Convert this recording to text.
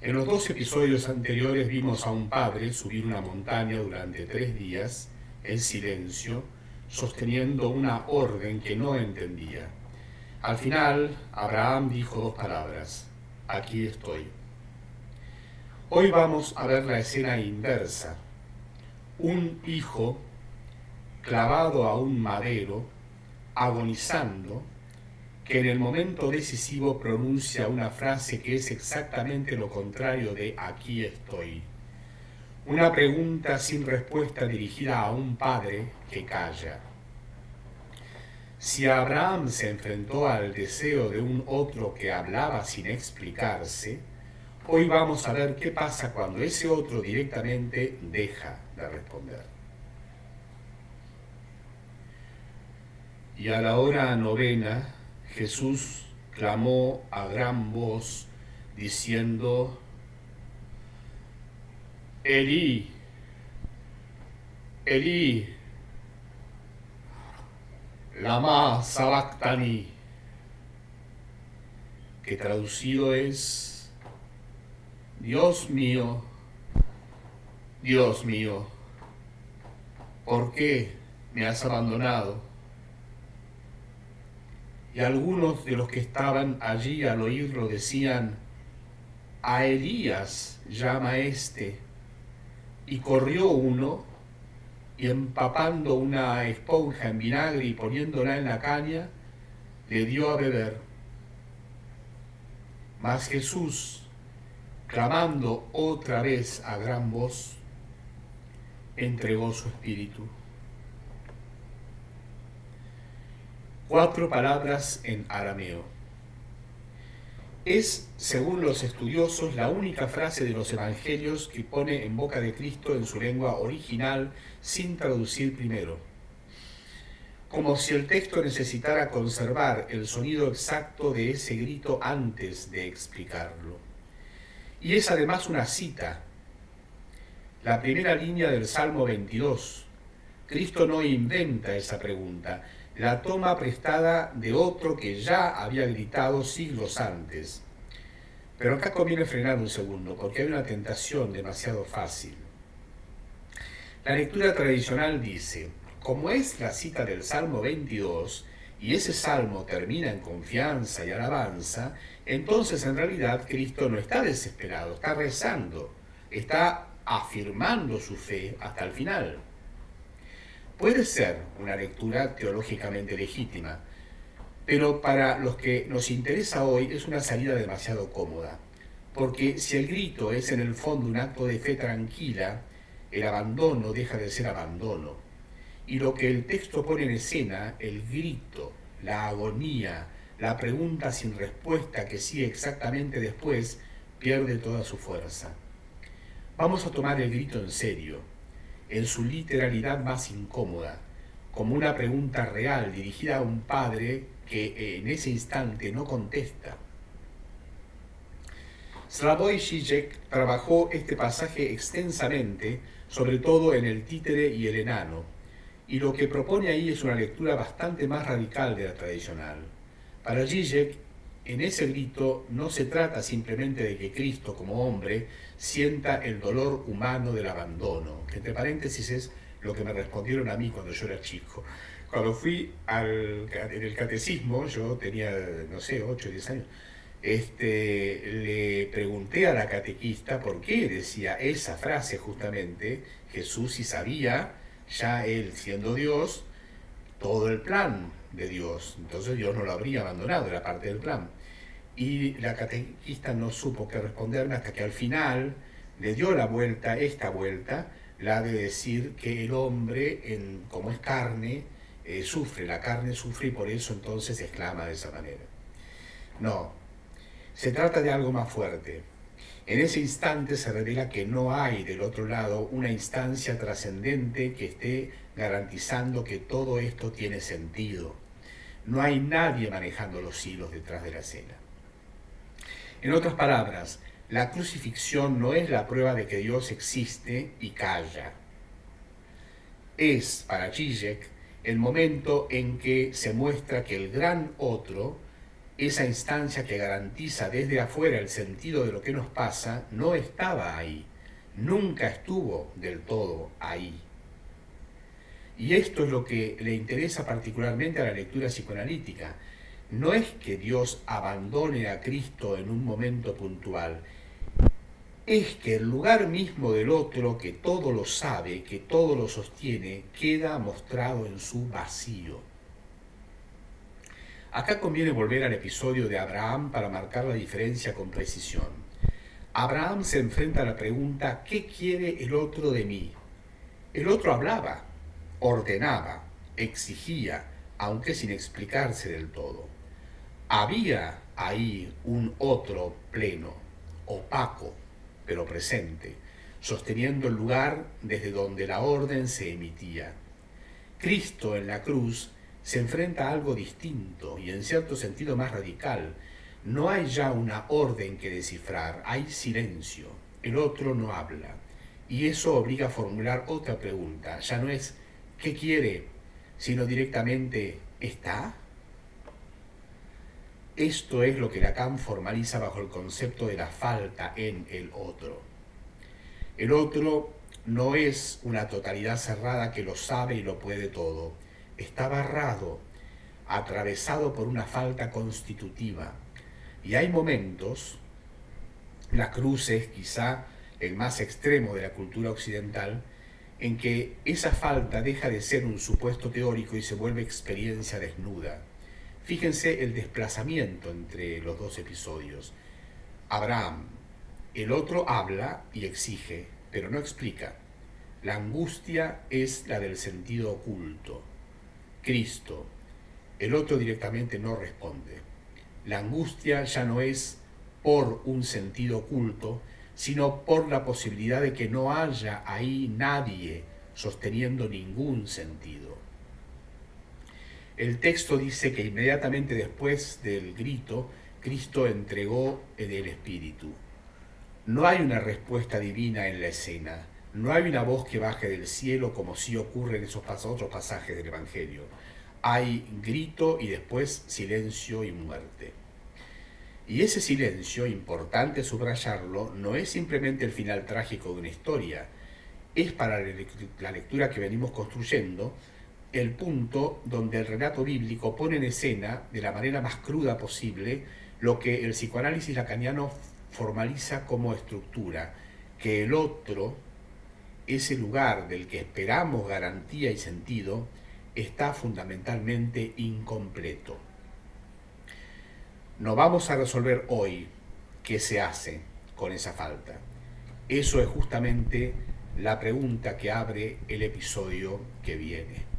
En los dos episodios anteriores vimos a un padre subir una montaña durante 3 días, en silencio, sosteniendo una orden que no entendía. Al final, Abraham dijo 2 palabras: aquí estoy. Hoy vamos a ver la escena inversa. Un hijo clavado a un madero, agonizando, que en el momento decisivo pronuncia una frase que es exactamente lo contrario de aquí estoy. Una pregunta sin respuesta dirigida a un padre que calla. Si Abraham se enfrentó al deseo de un otro que hablaba sin explicarse, hoy vamos a ver qué pasa cuando ese otro directamente deja de responder. Y a la hora novena, Jesús clamó a gran voz, diciendo: Elí, Elí, lama sabactani, que traducido es: Dios mío, ¿por qué me has abandonado? Y algunos de los que estaban allí al oírlo decían: a Elías llama este. Y corrió uno, y empapando una esponja en vinagre y poniéndola en la caña, le dio a beber. Mas Jesús, clamando otra vez a gran voz, entregó su espíritu. 4 palabras en arameo. Es, según los estudiosos, la única frase de los evangelios que pone en boca de Cristo en su lengua original sin traducir primero. Como si el texto necesitara conservar el sonido exacto de ese grito antes de explicarlo. Y es además una cita. La primera línea del Salmo 22. Cristo no inventa esa pregunta, la toma prestada de otro que ya había gritado siglos antes. Pero acá conviene frenar un segundo, porque hay una tentación demasiado fácil. La lectura tradicional dice: como es la cita del Salmo 22, y ese salmo termina en confianza y alabanza, entonces en realidad Cristo no está desesperado, está rezando, está afirmando su fe hasta el final. Puede ser una lectura teológicamente legítima, pero para los que nos interesa hoy es una salida demasiado cómoda, porque si el grito es en el fondo un acto de fe tranquila, el abandono deja de ser abandono. Y lo que el texto pone en escena, el grito, la agonía, la pregunta sin respuesta que sigue exactamente después, pierde toda su fuerza. Vamos a tomar el grito en serio, en su literalidad más incómoda, como una pregunta real dirigida a un padre que en ese instante no contesta. Slavoj Žižek trabajó este pasaje extensamente, sobre todo en el títere y el enano, y lo que propone ahí es una lectura bastante más radical de la tradicional. Para Žižek, en ese grito no se trata simplemente de que Cristo, como hombre, sienta el dolor humano del abandono, que entre paréntesis es lo que me respondieron a mí cuando yo era chico. Cuando fui en el catecismo, yo tenía, no sé, 8 o 10 años, le pregunté a la catequista por qué decía esa frase justamente. Jesús, si sabía, ya él siendo Dios, todo el plan de Dios, entonces Dios no lo habría abandonado, era parte del plan. Y la catequista no supo qué responderme hasta que al final le dio esta vuelta, la de decir que el hombre, como es carne, sufre, la carne sufre y por eso entonces exclama de esa manera. No, se trata de algo más fuerte. En ese instante se revela que no hay del otro lado una instancia trascendente que esté garantizando que todo esto tiene sentido. No hay nadie manejando los hilos detrás de la escena. En otras palabras, la crucifixión no es la prueba de que Dios existe y calla. Es, para Žižek, el momento en que se muestra que el gran otro Esa instancia que garantiza desde afuera el sentido de lo que nos pasa no estaba ahí, nunca estuvo del todo ahí. Y esto es lo que le interesa particularmente a la lectura psicoanalítica. No es que Dios abandone a Cristo en un momento puntual, es que el lugar mismo del otro, que todo lo sabe, que todo lo sostiene, queda mostrado en su vacío. Acá conviene volver al episodio de Abraham para marcar la diferencia con precisión. Abraham se enfrenta a la pregunta: ¿qué quiere el otro de mí? El otro hablaba, ordenaba, exigía, aunque sin explicarse del todo. Había ahí un otro pleno, opaco, pero presente, sosteniendo el lugar desde donde la orden se emitía. Cristo en la cruz se enfrenta a algo distinto y en cierto sentido más radical. No hay ya una orden que descifrar, hay silencio. El otro no habla. Y eso obliga a formular otra pregunta. Ya no es ¿qué quiere?, sino directamente ¿está? Esto es lo que Lacan formaliza bajo el concepto de la falta en el otro. El otro no es una totalidad cerrada que lo sabe y lo puede todo. Está barrado, atravesado por una falta constitutiva. Y hay momentos, la cruz es quizá el más extremo de la cultura occidental, en que esa falta deja de ser un supuesto teórico y se vuelve experiencia desnuda. Fíjense el desplazamiento entre los dos episodios. Abraham, el otro habla y exige, pero no explica. La angustia es la del sentido oculto. Cristo, el otro directamente no responde. La angustia ya no es por un sentido oculto, sino por la posibilidad de que no haya ahí nadie sosteniendo ningún sentido. El texto dice que inmediatamente después del grito, Cristo entregó el Espíritu. No hay una respuesta divina en la escena, no hay una voz que baje del cielo como sí ocurre en esos otros pasajes del Evangelio. Hay grito y después silencio y muerte. Y ese silencio, importante subrayarlo, no es simplemente el final trágico de una historia, es para la lectura que venimos construyendo el punto donde el relato bíblico pone en escena de la manera más cruda posible lo que el psicoanálisis lacaniano formaliza como estructura, que el otro, ese lugar del que esperamos garantía y sentido, está fundamentalmente incompleto. No vamos a resolver hoy qué se hace con esa falta. Eso es justamente la pregunta que abre el episodio que viene.